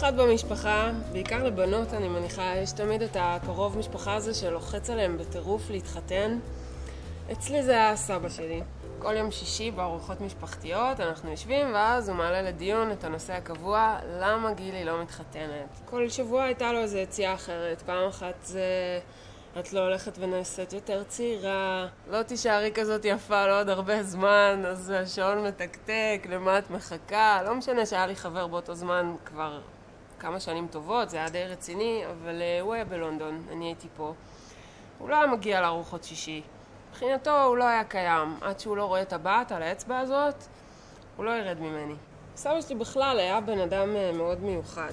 אחד במשפחה, בעיקר לבנות אני מניחה, יש תמיד את הקרוב משפחה הזה שלוחץ עליהם בטירוף להתחתן. אצלי זה היה סבא שלי. כל יום שישי בארוחות משפחתיות אנחנו יושבים ואז הוא מעלה לדיון את הנושא הקבוע, למה גילי לא מתחתנת. כל שבוע הייתה לו איזו יציאה אחרת. פעם אחת זה את לא הולכת ונעשית יותר צעירה, לא תישארי כזאת יפה לעוד הרבה זמן, אז השעון מתקתק, למה את מחכה. לא משנה שהיה לי חבר באותו זמן כבר כמה שנים טובות, זה היה די רציני, אבל הוא היה בלונדון, אני הייתי פה. הוא לא היה מגיע לארוחות שישי. מבחינתו הוא לא היה קיים. עד שהוא לא רואה את הבת על האצבע הזאת, הוא לא ירד ממני. סבא שלי בכלל היה בן אדם מאוד מיוחד.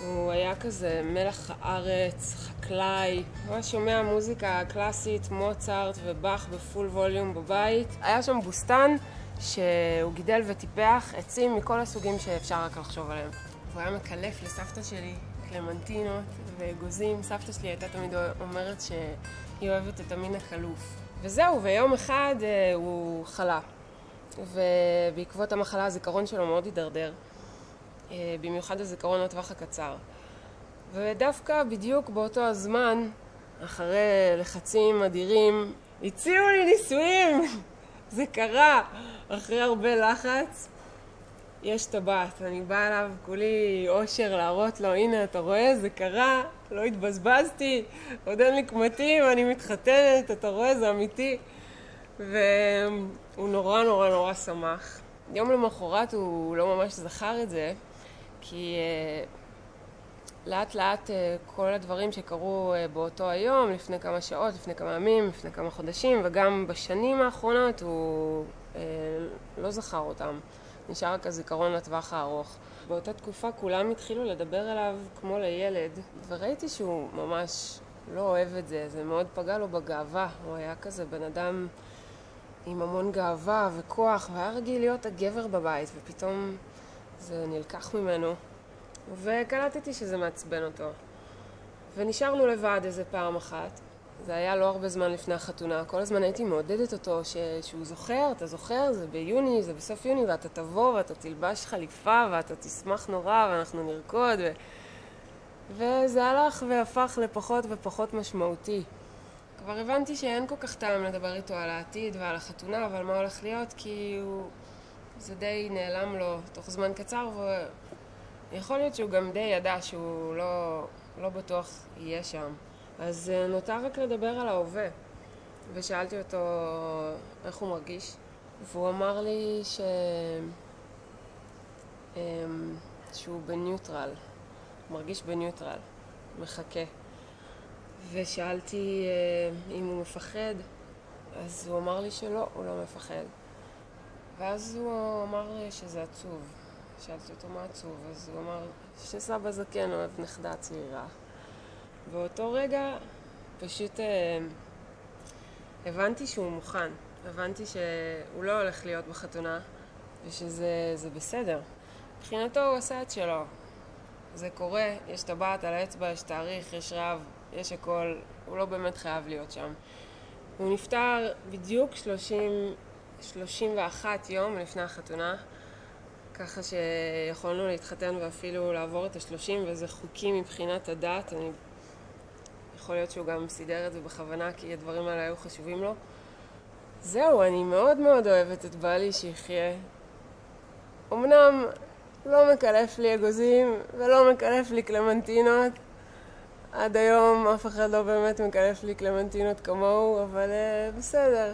הוא היה כזה מלח הארץ, חקלאי. הוא היה שומע מוזיקה קלאסית, מוצרט ובח בפול ווליום בבית. היה שם בוסטן שהוא גידל וטיפח עצים מכל הסוגים שאפשר רק לחשוב עליהם. הוא היה מקלף לסבתא שלי קלמנטינות וגוזים. סבתא שלי הייתה תמיד אומרת שהיא אוהבת את המין הקלוף. וזהו, ויום אחד הוא חלה. ובעקבות המחלה הזיכרון שלו מאוד הידרדר. במיוחד הזיכרון לטווח הקצר. ודווקא בדיוק באותו הזמן, אחרי לחצים אדירים, הציעו לי נישואים! זה קרה! אחרי הרבה לחץ, יש טבעת. אני באה אליו, כולי אושר להראות לו, הנה אתה רואה, זה קרה, לא התבזבזתי, עוד אין לי קמטים, אני מתחתנת, אתה רואה, זה אמיתי. והוא נורא נורא נורא שמח. יום למחרת הוא לא ממש זכר את זה, כי לאט לאט כל הדברים שקרו באותו היום, לפני כמה שעות, לפני כמה ימים, לפני כמה חודשים, וגם בשנים האחרונות הוא לא זכר אותם. נשאר רק הזיכרון לטווח הארוך. באותה תקופה כולם התחילו לדבר אליו כמו לילד, וראיתי שהוא ממש לא אוהב את זה. זה מאוד פגע לו בגאווה. הוא היה כזה בן אדם עם המון גאווה וכוח, והיה רגיל להיות הגבר בבית, ופתאום זה נלקח ממנו. וקלטתי שזה מעצבן אותו. ונשארנו לבד איזה פעם אחת. זה היה לא הרבה זמן לפני החתונה. כל הזמן הייתי מעודדת אותו שהוא זוכר, אתה זוכר, זה ביוני, זה בסוף יוני, ואתה תבוא ואתה תלבש חליפה ואתה תשמח נורא ואנחנו נרקוד. וזה הלך והפך לפחות ופחות משמעותי. כבר הבנתי שאין כל כך טעם לדבר איתו על העתיד ועל החתונה, אבל מה הולך להיות, כי זה די נעלם לו תוך זמן קצר, ויכול להיות שהוא גם די ידע שהוא לא בטוח יהיה שם. אז נותר רק לדבר על ההווה, ושאלתי אותו איך הוא מרגיש, והוא אמר לי שהוא בניוטרל, מרגיש בניוטרל, מחכה. ושאלתי אם הוא מפחד, אז הוא אמר לי שלא, הוא לא מפחד. ואז הוא אמר שזה עצוב. שאלתי אותו מה עצוב, אז הוא אמר שסבא זקן אוהב נכדה צעירה. באותו רגע פשוט הבנתי שהוא מוכן. הבנתי שהוא לא הולך להיות בחתונה, ושזה בסדר. מבחינתו הוא עשה את שלו. זה קורה, יש טבעת על האצבע, יש תאריך, יש רב, יש הכל. הוא לא באמת חייב להיות שם. הוא נפטר בדיוק 31 יום לפני החתונה, ככה שיכולנו להתחתן ואפילו לעבור את ה-30, וזה חוקי מבחינת הדת. יכול להיות שהוא גם סידר את זה בכוונה, כי הדברים האלה היו חשובים לו. זהו, אני מאוד מאוד אוהבת את בעלי שיחיה. אמנם לא מקלף לי אגוזים ולא מקלף לי קלמנטינות. עד היום אף אחד לא באמת מקלף לי קלמנטינות כמוהו, אבל בסדר.